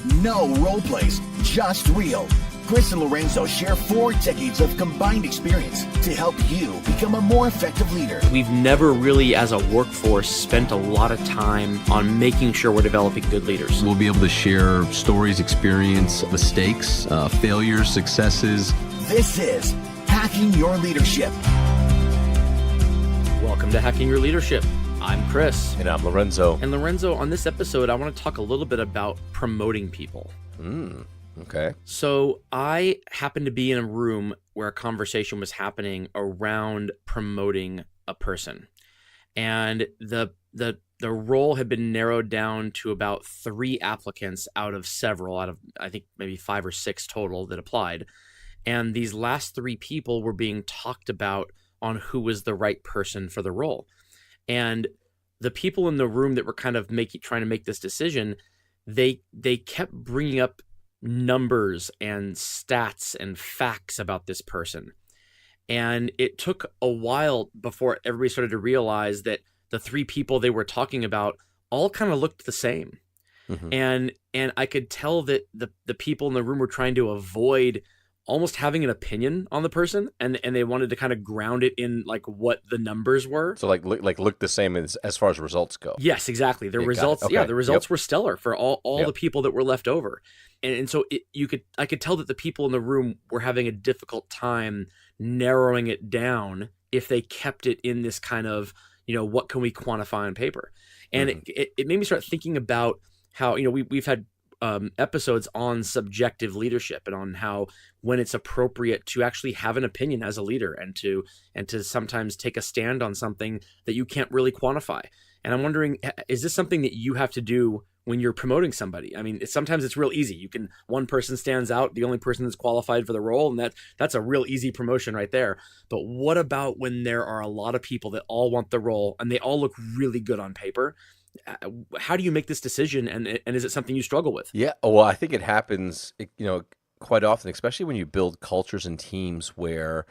No role plays, just real. Chris and Lorenzo share 4 decades of combined experience to help you become a more effective leader. We've never really, as a workforce, spent a lot of time on making sure we're developing good leaders. We'll be able to share stories, experience, mistakes, failures, successes. This is Hacking Your Leadership. Welcome to Hacking Your Leadership. I'm Chris. And I'm Lorenzo. And Lorenzo, on this episode, I want to talk a little bit about promoting people. Okay. So I happened to be in a room where a conversation was happening around promoting a person. And the role had been narrowed down to about 3 applicants out of several, out of I think maybe 5 or 6 total that applied. And these last 3 people were being talked about on who was the right person for the role. And the people in the room that were kind of trying to make this decision, they kept bringing up numbers and stats and facts about this person. And it took a while before everybody started to realize that the 3 people they were talking about all kind of looked the same. Mm-hmm. And I could tell that the people in the room were trying to avoid almost having an opinion on the person, and they wanted to kind of ground it in like what the numbers were. So look the same as far as results go. Yes, exactly. The results, okay. The results were stellar for all the people that were left over. And so I could tell that the people in the room were having a difficult time narrowing it down if they kept it in this kind of, what can we quantify on paper? And it made me start thinking about how, we've had episodes on subjective leadership and on how when it's appropriate to actually have an opinion as a leader and to sometimes take a stand on something that you can't really quantify. And I'm wondering, is this something that you have to do when you're promoting somebody? I mean, sometimes it's real easy. One person stands out, the only person that's qualified for the role, and that's a real easy promotion right there. But what about when there are a lot of people that all want the role and they all look really good on paper? How do you make this decision, and is it something you struggle with? Yeah, well, I think it happens, quite often, especially when you build cultures and teams where,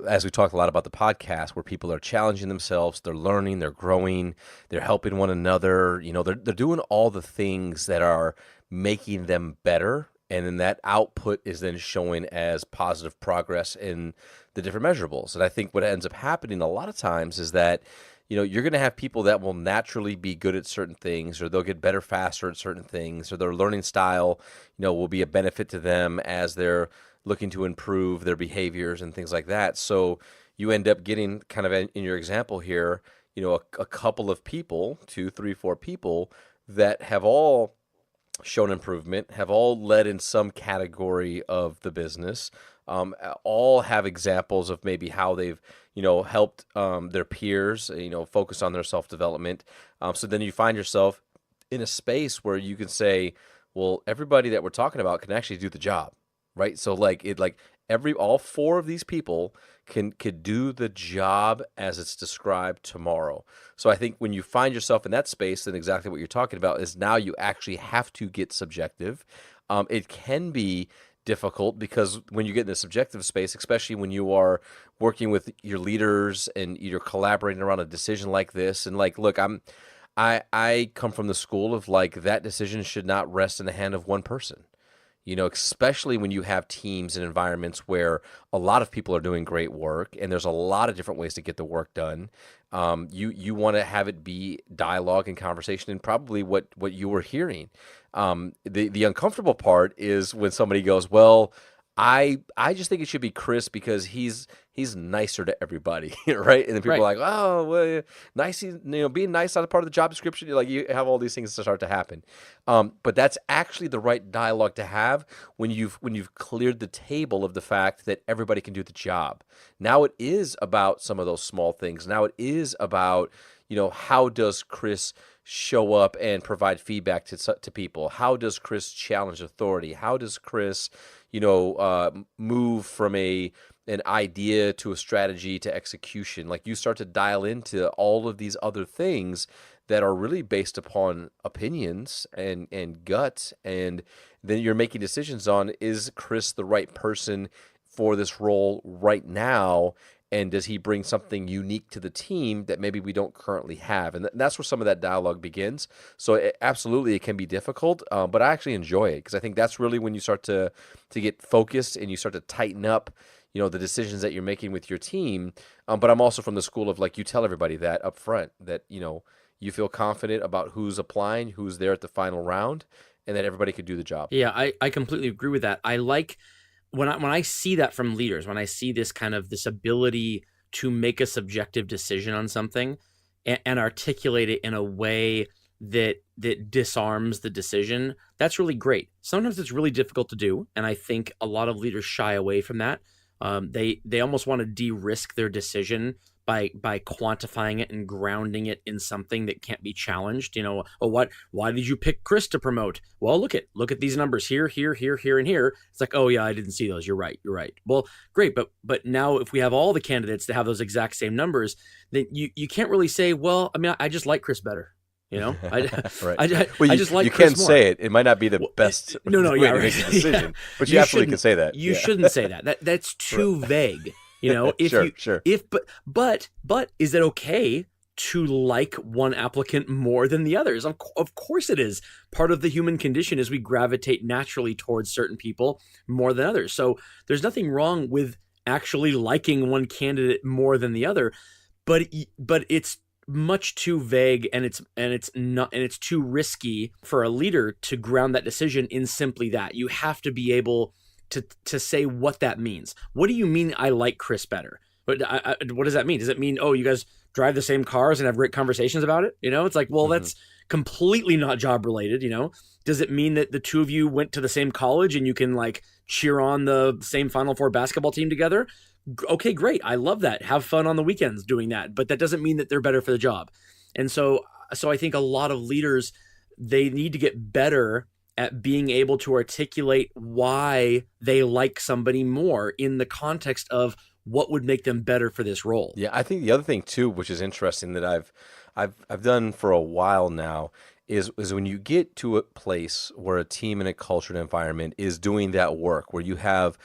as we talked a lot about the podcast, where people are challenging themselves, they're learning, they're growing, they're helping one another, they're doing all the things that are making them better, and then that output is then showing as positive progress in the different measurables. And I think what ends up happening a lot of times is that you're going to have people that will naturally be good at certain things, or they'll get better faster at certain things, or their learning style, will be a benefit to them as they're looking to improve their behaviors and things like that. So you end up getting kind of in your example here, a couple of people, 2, 3, 4 people that have all shown improvement, have all led in some category of the business, all have examples of maybe how they've, helped their peers, focus on their self-development. So then you find yourself in a space where you can say, well, everybody that we're talking about can actually do the job, right? So all 4 of these people could do the job as it's described tomorrow. So I think when you find yourself in that space, then exactly what you're talking about is now you actually have to get subjective. It can be difficult because when you get in the subjective space, especially when you are working with your leaders and you're collaborating around a decision like this, and look, I come from the school of that decision should not rest in the hand of one person. Especially when you have teams and environments where a lot of people are doing great work and there's a lot of different ways to get the work done. You want to have it be dialogue and conversation, and probably what you were hearing. The uncomfortable part is when somebody goes, well, I just think it should be Chris because he's nicer to everybody, right? And then people are like, oh, well, nice, being nice on a part of the job description. You have all these things that start to happen, but that's actually the right dialogue to have when you've cleared the table of the fact that everybody can do the job. Now it is about some of those small things. Now it is about how does Chris show up and provide feedback to people? How does Chris challenge authority? How does Chris move from an idea to a strategy to execution? You start to dial into all of these other things that are really based upon opinions and gut, and then you're making decisions on, is Chris the right person for this role right now? and does he bring something unique to the team that maybe we don't currently have? And that's where some of that dialogue begins. So absolutely, it can be difficult, but I actually enjoy it because I think that's really when you start to get focused and you start to tighten up, the decisions that you're making with your team. But I'm also from the school of like, you tell everybody that up front, that, you feel confident about who's applying, who's there at the final round, and that everybody could do the job. Yeah, I completely agree with that. I like when I see that from leaders, when I see this kind of this ability to make a subjective decision on something and articulate it in a way that disarms the decision, that's really great. Sometimes it's really difficult to do, and I think a lot of leaders shy away from that. They almost want to de-risk their decision by quantifying it and grounding it in something that can't be challenged. Why did you pick Chris to promote? Well, look at these numbers here, and here. It's like, oh yeah, I didn't see those. You're right. Well, great, but now if we have all the candidates that have those exact same numbers, then you can't really say, well, I mean, I just like Chris better. Right. I just like you Chris can more. say it. It might not be the best way to make a decision, but you absolutely can say that. You shouldn't say that. That's too vague. Sure. But is it okay to like one applicant more than the others? Of course it is. Part of the human condition is we gravitate naturally towards certain people more than others. So there's nothing wrong with actually liking one candidate more than the other, but it's much too vague and it's too risky for a leader to ground that decision in simply that. You have to be able to say what that means. What do you mean I like Chris better? But what does that mean? Does it mean, oh, you guys drive the same cars and have great conversations about it? It's like, well, that's completely not job related. Does it mean that the two of you went to the same college and you can like cheer on the same Final Four basketball team together? Okay, great. I love that. Have fun on the weekends doing that. But that doesn't mean that they're better for the job. And so I think a lot of leaders, they need to get better at being able to articulate why they like somebody more in the context of what would make them better for this role. Yeah, I think the other thing too, which is interesting that I've done for a while now, is when you get to a place where a team and a culture and environment is doing that work, where you have,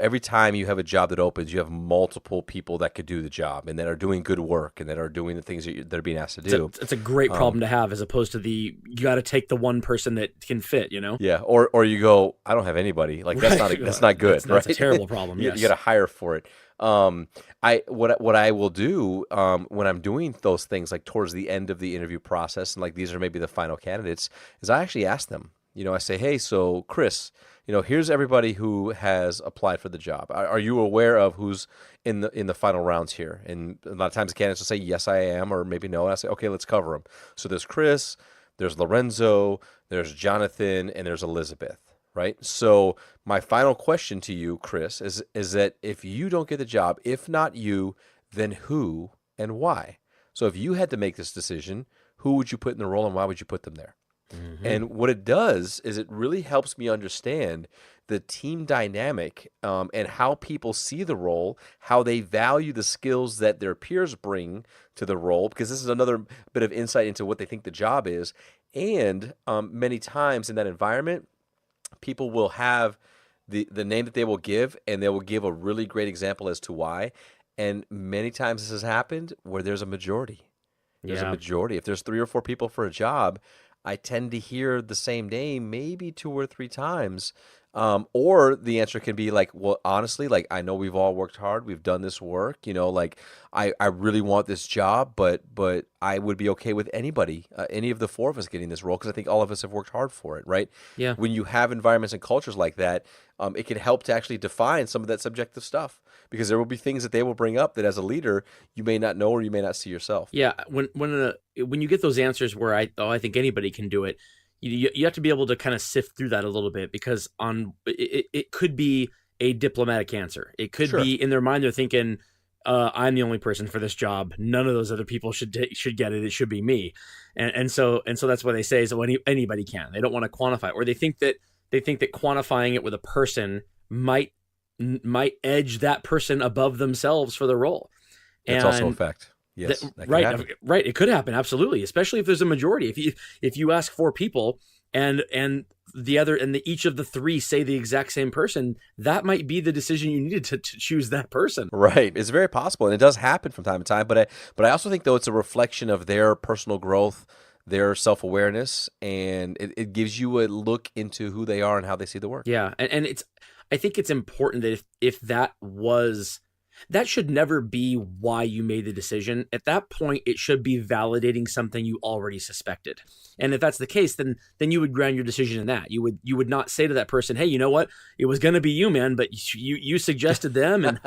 every time you have a job that opens, you have multiple people that could do the job and that are doing good work and that are doing the things that they're being asked to do. It's a great problem to have, as opposed to you got to take the one person that can fit, Yeah, or you go, I don't have anybody. Like that's not good. That's a terrible problem. Yes. You got to hire for it. What I will do when I'm doing those things, like towards the end of the interview process, and like these are maybe the final candidates, is I actually ask them. I say, hey, so Chris, here's everybody who has applied for the job. Are you aware of who's in the final rounds here? And a lot of times the candidates will say, yes, I am, or maybe no. And I say, okay, let's cover them. So there's Chris, there's Lorenzo, there's Jonathan, and there's Elizabeth, right? So my final question to you, Chris, is that if you don't get the job, if not you, then who and why? So if you had to make this decision, who would you put in the role and why would you put them there? Mm-hmm. And what it does is it really helps me understand the team dynamic and how people see the role, how they value the skills that their peers bring to the role, because this is another bit of insight into what they think the job is. And many times in that environment, people will have the name that they will give, and they will give a really great example as to why. And many times this has happened where there's a majority. There's a majority. If there's 3 or 4 people for a job, I tend to hear the same name maybe 2 or 3 times. Or the answer can be like, well, honestly, like I know we've all worked hard. We've done this work, like I really want this job, but I would be okay with anybody, any of the 4 of us getting this role because I think all of us have worked hard for it, right? Yeah. When you have environments and cultures like that, it can help to actually define some of that subjective stuff because there will be things that they will bring up that as a leader you may not know or you may not see yourself. Yeah. When you get those answers where I think anybody can do it, you have to be able to kind of sift through that a little bit because it could be a diplomatic answer. It could be in their mind they're thinking, I'm the only person for this job. None of those other people should get it. It should be me. And so that's why they say is anybody can. They don't want to quantify it, or they think that quantifying it with a person might edge that person above themselves for the role. That's also a fact. Yes, right. It could happen. Absolutely. Especially if there's a majority. If you ask 4 people and each of the three say the exact same person, that might be the decision you needed to choose that person. Right. It's very possible, and it does happen from time to time. But I also think, though, it's a reflection of their personal growth, their self-awareness, and it gives you a look into who they are and how they see the work. Yeah, and I think it's important that if that should never be why you made the decision. At that point, it should be validating something you already suspected. And if that's the case, then you would ground your decision in that. You would not say to that person, "Hey, you know what? It was going to be you, man, but you suggested them." And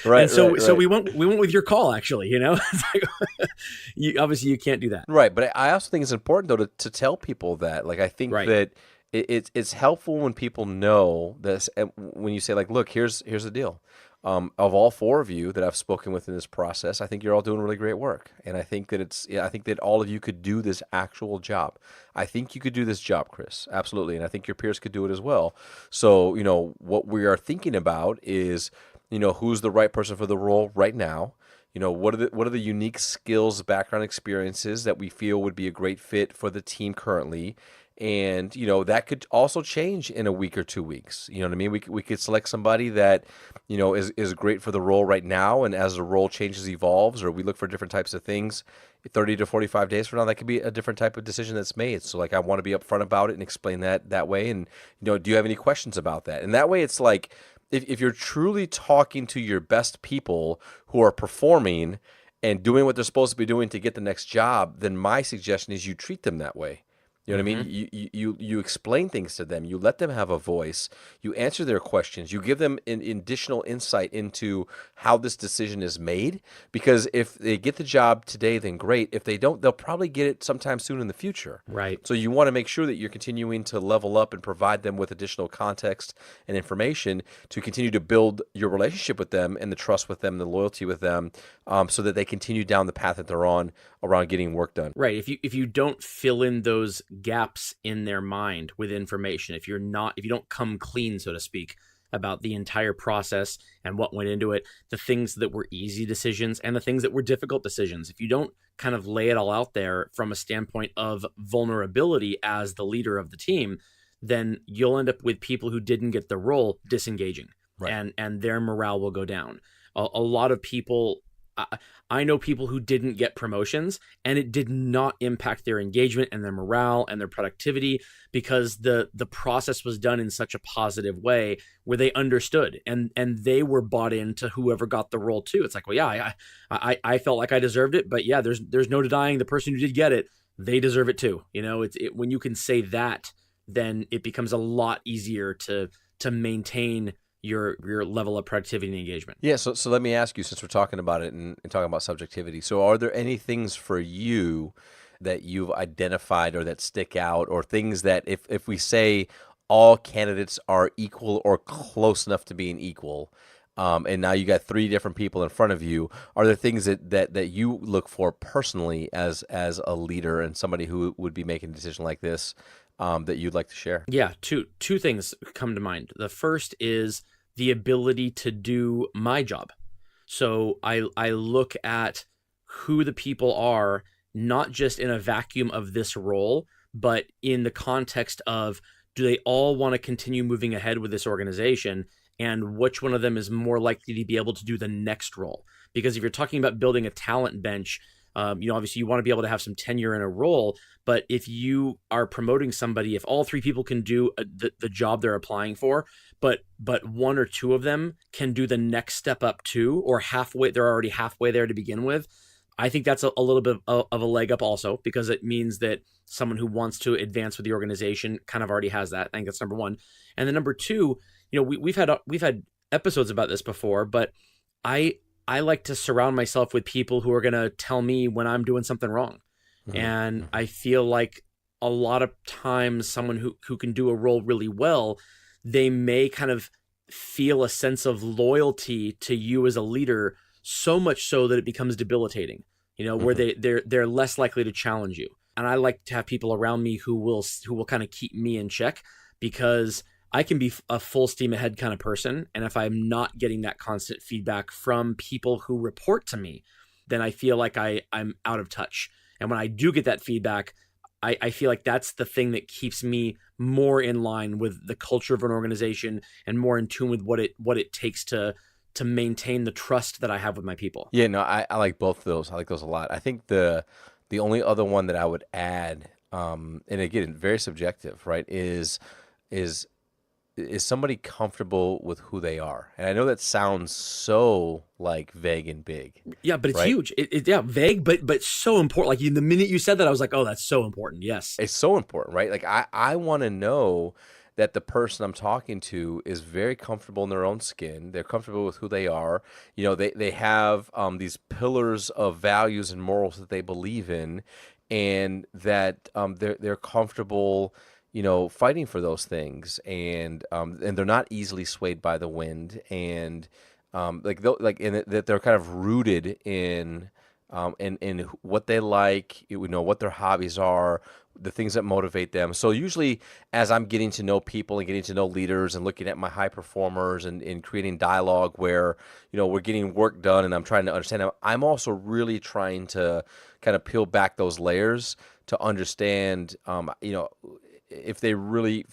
Right. and so right. we went with your call, actually. It's like, obviously you can't do that. Right, but I also think it's important, though, to tell people that. Like, I think Right. that it's helpful when people know this, and when you say, like, look, here's the deal. Of all four of you that I've spoken with in this process, I think you're all doing really great work, and I think that all of you could do this actual job. I think you could do this job, Chris, absolutely, and I think your peers could do it as well. So, what we are thinking about is, who's the right person for the role right now. What are the unique skills, background, experiences that we feel would be a great fit for the team currently? And that could also change in a week or 2 weeks. You know what I mean? We could select somebody that is great for the role right now, and as the role changes, evolves, or we look for different types of things, 30 to 45 days from now, that could be a different type of decision that's made. So, like, I want to be upfront about it and explain that way. And do you have any questions about that? And that way, it's like, if you're truly talking to your best people who are performing and doing what they're supposed to be doing to get the next job, then my suggestion is you treat them that way. You know what I mean? You explain things to them. You let them have a voice. You answer their questions. You give them an additional insight into how this decision is made. Because if they get the job today, then great. If they don't, they'll probably get it sometime soon in the future. Right. So you want to make sure that you're continuing to level up and provide them with additional context and information to continue to build your relationship with them and the trust with them, the loyalty with them, so that they continue down the path that they're on around getting work done. Right. If you don't fill in those gaps in their mind with information, if you don't come clean, so to speak, about the entire process and what went into it, the things that were easy decisions and the things that were difficult decisions, if you don't kind of lay it all out there from a standpoint of vulnerability as the leader of the team, then you'll end up with people who didn't get the role disengaging. Right. And their morale will go down. A lot of people, I know people who didn't get promotions, and it did not impact their engagement and their morale and their productivity, because the process was done in such a positive way where they understood and they were bought into whoever got the role too. It's like, well, yeah, I felt like I deserved it, but yeah, there's no denying the person who did get it, they deserve it too. When you can say that, then it becomes a lot easier to maintain your level of productivity and engagement. Yeah, so let me ask you, since we're talking about it and talking about subjectivity, so are there any things for you that you've identified or that stick out, or things that if we say all candidates are equal or close enough to being equal, and now you got three different people in front of you, are there things that you look for personally as a leader and somebody who would be making a decision like this, that you'd like to share? Yeah, two things come to mind. The first is the ability to do my job. So I look at who the people are, not just in a vacuum of this role, but in the context of, do they all want to continue moving ahead with this organization, and which one of them is more likely to be able to do the next role? Because if you're talking about building a talent bench, obviously you want to be able to have some tenure in a role, but if you are promoting somebody, if all three people can do the job they're applying for, but one or two of them can do the next step up too, or halfway, they're already halfway there to begin with, I think that's a little bit of a leg up also, because it means that someone who wants to advance with the organization kind of already has that. I think that's number one. And then number two, we've had episodes about this before, but I like to surround myself with people who are going to tell me when I'm doing something wrong. Mm-hmm. And I feel like a lot of times someone who can do a role really well, they may kind of feel a sense of loyalty to you as a leader, so much so that it becomes debilitating, where they're less likely to challenge you. And I like to have people around me who will kind of keep me in check, because I can be a full steam ahead kind of person. And if I'm not getting that constant feedback from people who report to me, then I feel like I'm out of touch. And when I do get that feedback, I feel like that's the thing that keeps me more in line with the culture of an organization and more in tune with what it takes to maintain the trust that I have with my people. Yeah, no, I like both of those. I like those a lot. I think the only other one that I would add, and again, very subjective, right, is somebody comfortable with who they are? And I know that sounds so like vague and big. Yeah, but it's right? huge. Vague, but so important. Like the minute you said that, I was like, oh, that's so important. Yes. It's so important, right? Like I want to know that the person I'm talking to is very comfortable in their own skin. They're comfortable with who they are. You know, they have these pillars of values and morals that they believe in, and that they're comfortable, you know, fighting for those things, and they're not easily swayed by the wind, and that they're kind of rooted in what they like, you know, what their hobbies are, the things that motivate them. So usually, as I'm getting to know people and getting to know leaders and looking at my high performers and creating dialogue where, you know, we're getting work done and I'm trying to understand them, I'm also really trying to kind of peel back those layers to understand, you know, if they really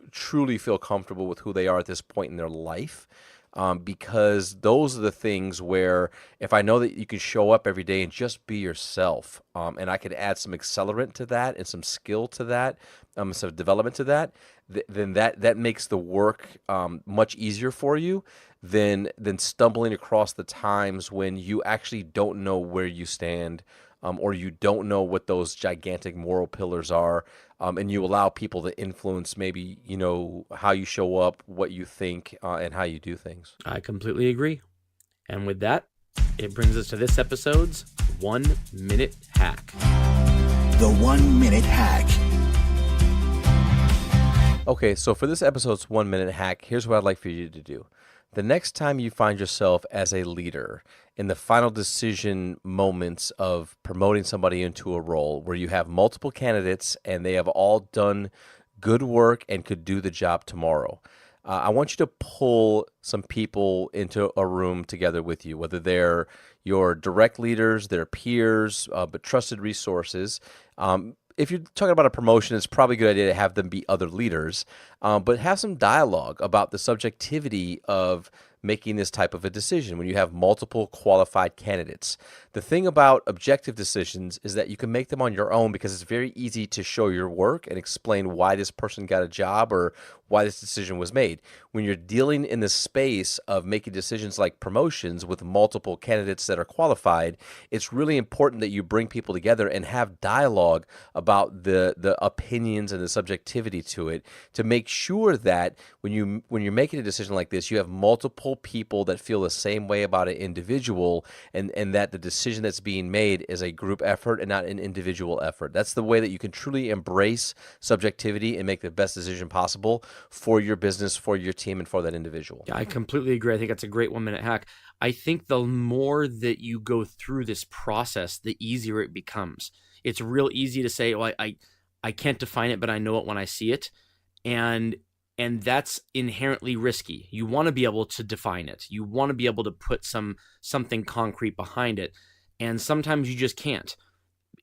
truly feel comfortable with who they are at this point in their life. Because those are the things where if I know that you can show up every day and just be yourself, and I could add some accelerant to that and some skill to that, some development to that, then that makes the work much easier for you than stumbling across the times when you actually don't know where you stand, or you don't know what those gigantic moral pillars are, and you allow people to influence maybe, you know, how you show up, what you think, and how you do things. I completely agree. And with that, it brings us to this episode's 1 Minute Hack. The 1 Minute Hack. Okay, so for this episode's 1 Minute Hack, here's what I'd like for you to do. The next time you find yourself as a leader in the final decision moments of promoting somebody into a role where you have multiple candidates and they have all done good work and could do the job tomorrow, I want you to pull some people into a room together with you, whether they're your direct leaders, their peers, but trusted resources. If you're talking about a promotion, it's probably a good idea to have them be other leaders, but have some dialogue about the subjectivity of making this type of a decision when you have multiple qualified candidates. The thing about objective decisions is that you can make them on your own because it's very easy to show your work and explain why this person got a job or why this decision was made. When you're dealing in the space of making decisions like promotions with multiple candidates that are qualified, it's really important that you bring people together and have dialogue about the opinions and the subjectivity to it to make sure that when you're making a decision like this, you have multiple people that feel the same way about an individual, and that the decision that's being made is a group effort and not an individual effort. That's the way that you can truly embrace subjectivity and make the best decision possible for your business, for your team, and for that individual. Yeah, I completely agree. I think that's a great 1 minute hack. I think the more that you go through this process, the easier it becomes. It's real easy to say, well, I can't define it, but I know it when I see it. And that's inherently risky. You want to be able to define it. You want to be able to put something concrete behind it. And sometimes you just can't.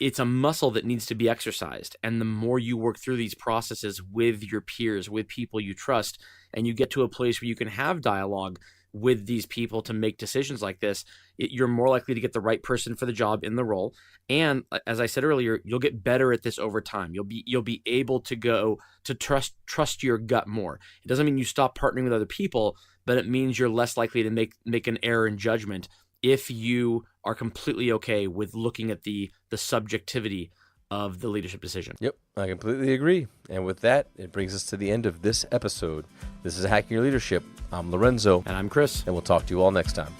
It's a muscle that needs to be exercised. And the more you work through these processes with your peers, with people you trust, and you get to a place where you can have dialogue with these people to make decisions like this, you're more likely to get the right person for the job in the role. And as I said earlier, you'll get better at this over time. You'll be able to go to trust your gut more. It doesn't mean you stop partnering with other people, but it means you're less likely to make an error in judgment if you are completely okay with looking at the subjectivity of the leadership decision. Yep, I completely agree. And with that, it brings us to the end of this episode. This is Hacking Your Leadership. I'm Lorenzo. And I'm Chris. And we'll talk to you all next time.